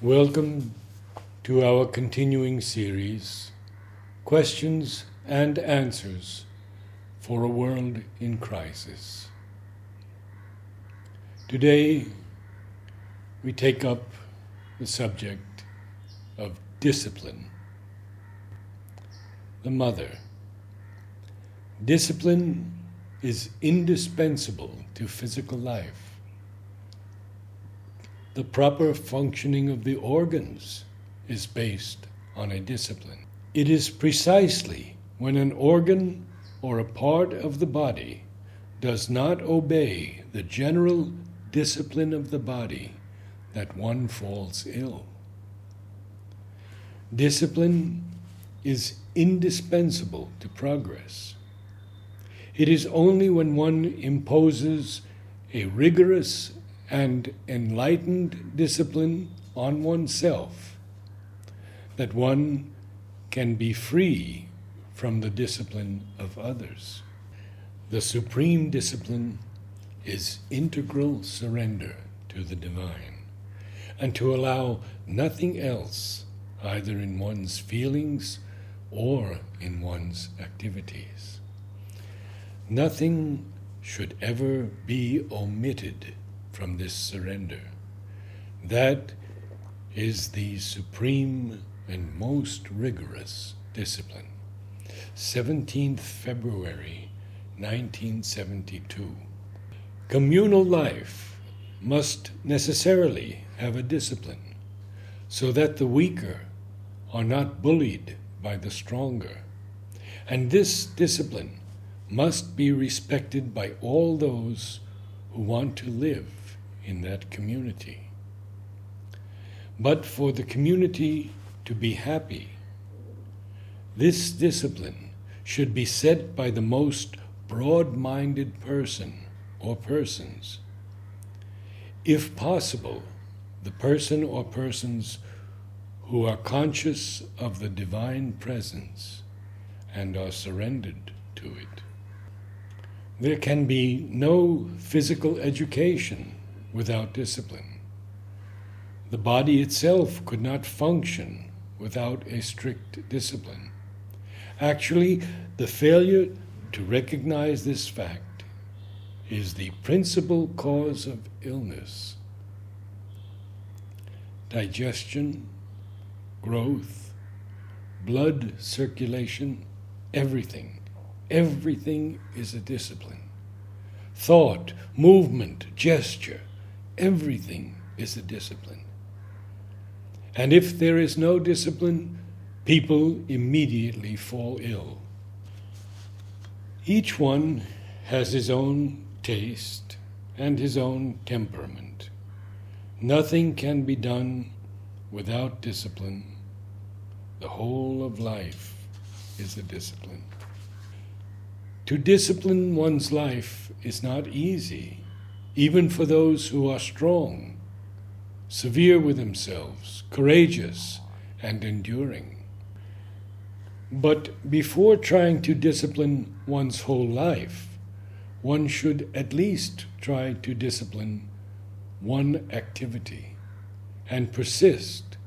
Welcome to our continuing series, Questions and Answers for a World in Crisis. Today, we take up the subject of discipline. The mother. Discipline is indispensable to physical life. The proper functioning of the organs is based on a discipline. It is precisely when an organ or a part of the body does not obey the general discipline of the body that one falls ill. Discipline is indispensable to progress. It is only when one imposes a rigorous and enlightened discipline on oneself that one can be free from the discipline of others. The supreme discipline is integral surrender to the divine, and to allow nothing else, either in one's feelings or in one's activities. Nothing should ever be omitted from this surrender. That is the supreme and most rigorous discipline. 17th February 1972. Communal life must necessarily have a discipline, so that the weaker are not bullied by the stronger. And this discipline must be respected by all those who want to live in that community. But for the community to be happy, this discipline should be set by the most broad-minded person or persons. If possible, the person or persons who are conscious of the divine presence and are surrendered to it. There can be no physical education without discipline. The body itself could not function without a strict discipline. Actually, the failure to recognize this fact is the principal cause of illness. Digestion, growth, blood circulation, everything is a discipline. Thought, movement, gesture, everything is a discipline. And if there is no discipline, people immediately fall ill. Each one has his own taste and his own temperament. Nothing can be done without discipline. The whole of life is a discipline. To discipline one's life is not easy, even for those who are strong, severe with themselves, courageous, and enduring. But before trying to discipline one's whole life, one should at least try to discipline one activity and persist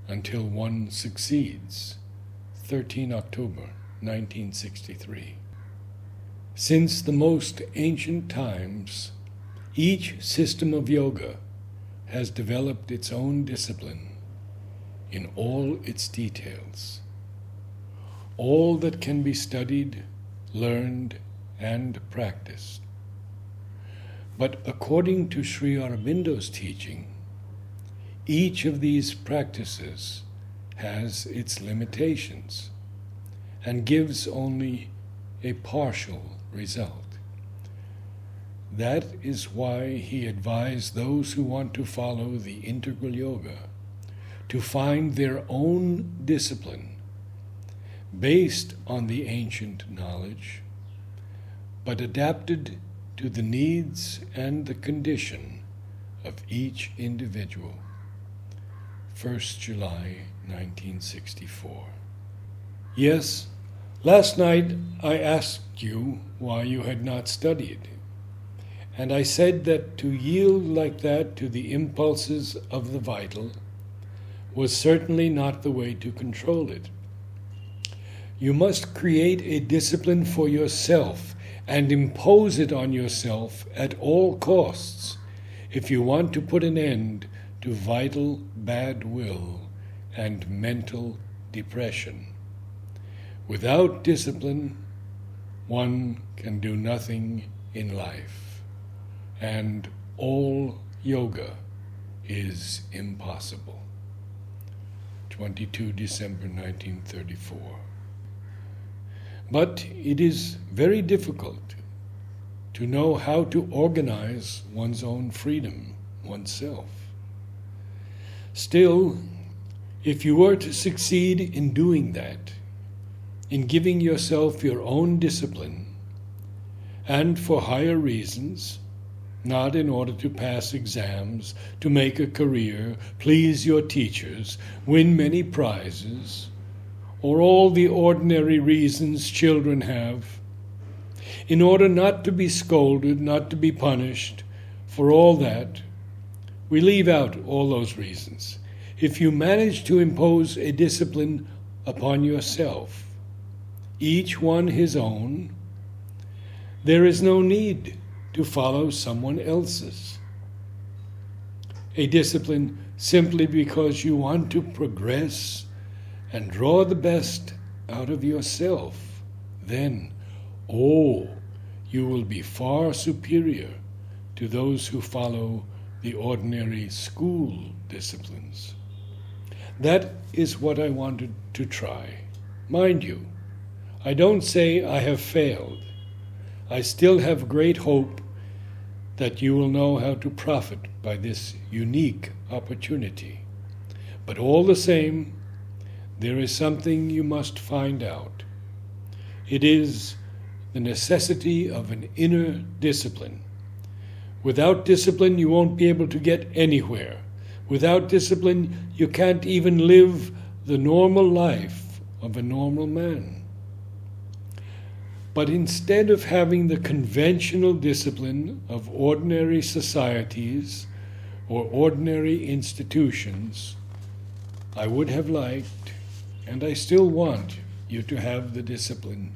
until one succeeds. 13 October 1963. Since the most ancient times, each system of yoga has developed its own discipline in all its details. All that can be studied, learned, and practiced. But according to Sri Aurobindo's teaching, each of these practices has its limitations and gives only a partial result. That is why he advised those who want to follow the integral yoga to find their own discipline based on the ancient knowledge, but adapted to the needs and the condition of each individual. 1st July 1964. Yes, last night I asked you why you had not studied, and I said that to yield like that to the impulses of the vital was certainly not the way to control it. You must create a discipline for yourself and impose it on yourself at all costs if you want to put an end to vital bad will and mental depression. Without discipline, one can do nothing in life, and all yoga is impossible. 22 December 1934. But it is very difficult to know how to organize one's own freedom, oneself. Still, if you were to succeed in doing that, in giving yourself your own discipline, and for higher reasons, not in order to pass exams, to make a career, please your teachers, win many prizes, or all the ordinary reasons children have, in order not to be scolded, not to be punished, for all that, we leave out all those reasons. If you manage to impose a discipline upon yourself, each one his own, there is no need to follow someone else's. A discipline simply because you want to progress and draw the best out of yourself, then, you will be far superior to those who follow the ordinary school disciplines. That is what I wanted to try. Mind you, I don't say I have failed. I still have great hope that you will know how to profit by this unique opportunity. But all the same, there is something you must find out. It is the necessity of an inner discipline. Without discipline, you won't be able to get anywhere. Without discipline, you can't even live the normal life of a normal man. But instead of having the conventional discipline of ordinary societies or ordinary institutions, I would have liked, and I still want, you to have the discipline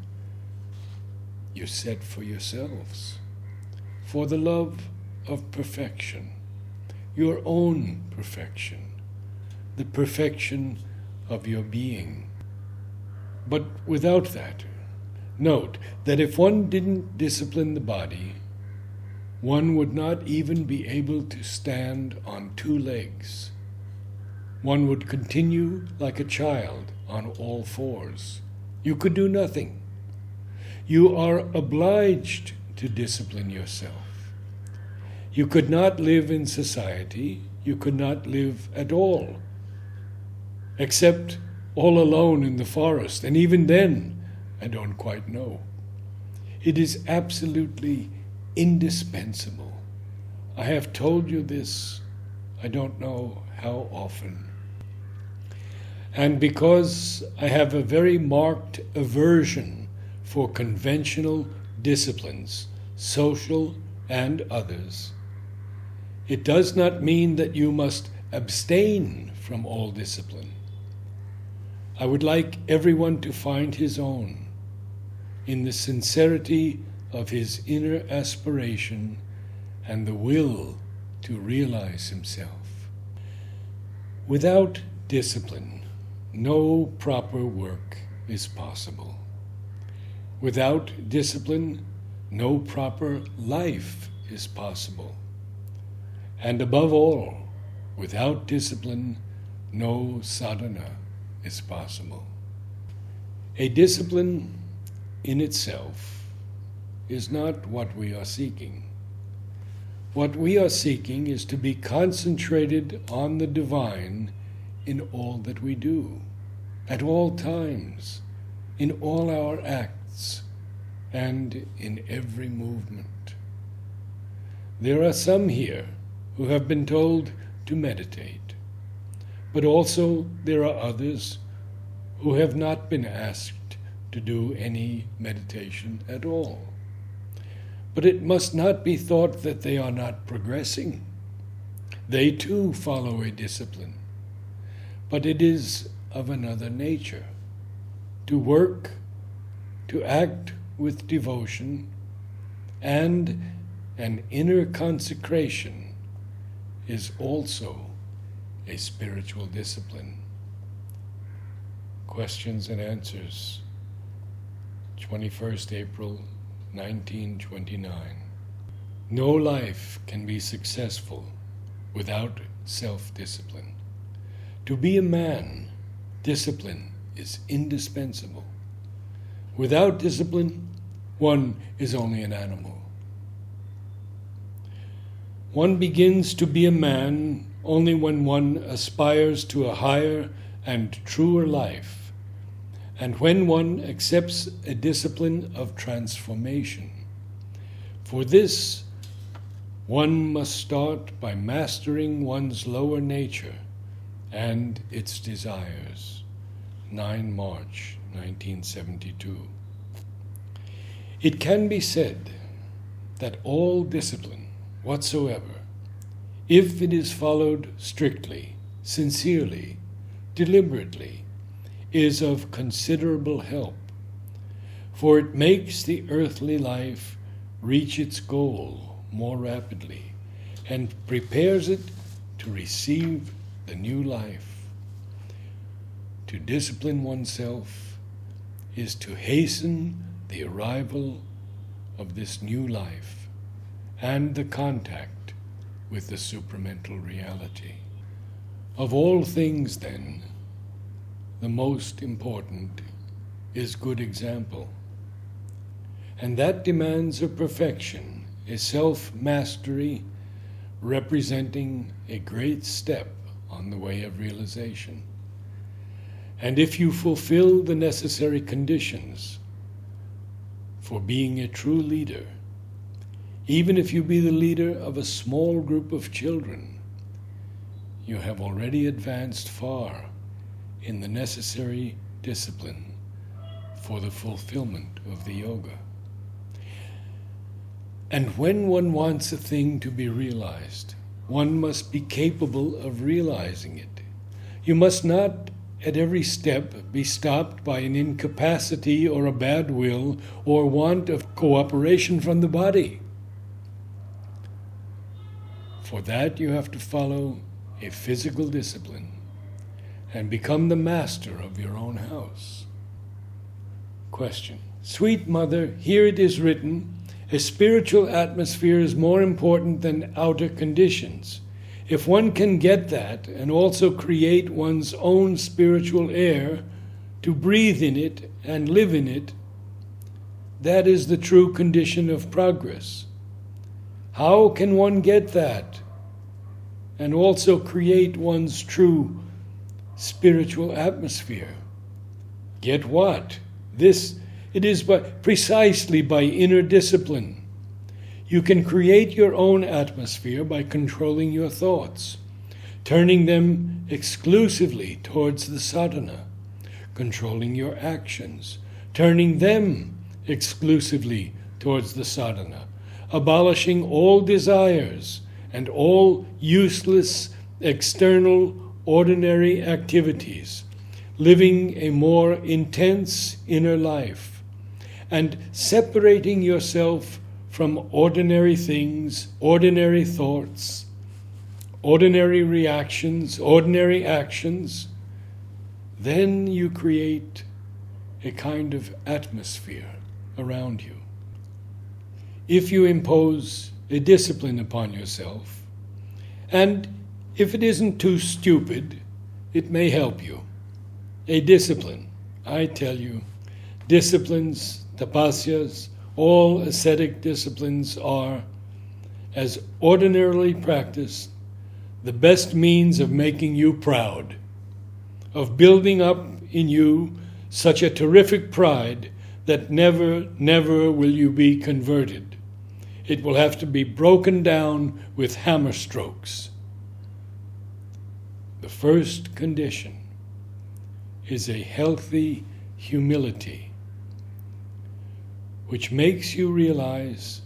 you set for yourselves, for the love of perfection, your own perfection, the perfection of your being. But without that, note that if one didn't discipline the body, one would not even be able to stand on two legs. One would continue like a child on all fours. You could do nothing. You are obliged to discipline yourself. You could not live in society. You could not live at all, except all alone in the forest, and even then, I don't quite know. It is absolutely indispensable. I have told you this, I don't know how often. And because I have a very marked aversion for conventional disciplines, social and others, it does not mean that you must abstain from all discipline. I would like everyone to find his own, in the sincerity of his inner aspiration and the will to realize himself. Without discipline, no proper work is possible. Without discipline, no proper life is possible. And above all, without discipline, no sadhana is possible. A discipline in itself is not what we are seeking. What we are seeking is to be concentrated on the divine in all that we do, at all times, in all our acts, and in every movement. There are some here who have been told to meditate, but also there are others who have not been asked to do any meditation at all. But it must not be thought that they are not progressing. They too follow a discipline. but it is of another nature. To work, to act with devotion, and an inner consecration is also a spiritual discipline. Questions and answers, 21st April 1929. No life can be successful without self-discipline. To be a man, discipline is indispensable. Without discipline, one is only an animal. One begins to be a man only when one aspires to a higher and truer life, and when one accepts a discipline of transformation. For this, one must start by mastering one's lower nature and its desires. 9 March 1972. It can be said that all discipline whatsoever, if it is followed strictly, sincerely, deliberately, is of considerable help, for it makes the earthly life reach its goal more rapidly and prepares it to receive the new life. To discipline oneself is to hasten the arrival of this new life and the contact with the supramental reality. Of all things, then, the most important is good example, and that demands a perfection, a self-mastery representing a great step on the way of realization. And if you fulfill the necessary conditions for being a true leader, even if you be the leader of a small group of children, you have already advanced far in the necessary discipline for the fulfillment of the yoga. And when one wants a thing to be realized, one must be capable of realizing it. You must not at every step be stopped by an incapacity or a bad will or want of cooperation from the body. For that you have to follow a physical discipline and become the master of your own house. Question. Sweet Mother, here it is written, a spiritual atmosphere is more important than outer conditions. If one can get that and also create one's own spiritual air to breathe in it and live in it, that is the true condition of progress. How can one get that and also create one's true spiritual atmosphere? Get what? It is precisely by inner discipline. You can create your own atmosphere by controlling your thoughts, turning them exclusively towards the sadhana, controlling your actions, turning them exclusively towards the sadhana, abolishing all desires and all useless external ordinary activities, living a more intense inner life, and separating yourself from ordinary things, ordinary thoughts, ordinary reactions, ordinary actions, then you create a kind of atmosphere around you. If you impose a discipline upon yourself, and if it isn't too stupid, it may help you. A discipline, I tell you, disciplines, tapasyas, all ascetic disciplines are, as ordinarily practiced, the best means of making you proud, of building up in you such a terrific pride that never, never will you be converted. It will have to be broken down with hammer strokes. The first condition is a healthy humility, which makes you realize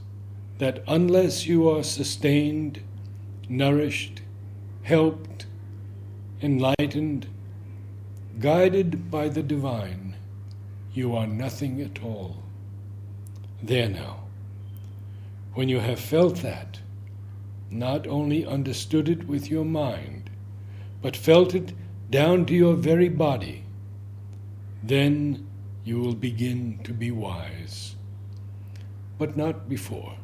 that unless you are sustained, nourished, helped, enlightened, guided by the divine, you are nothing at all. There now, when you have felt that, not only understood it with your mind, but felt it down to your very body, then you will begin to be wise, but not before.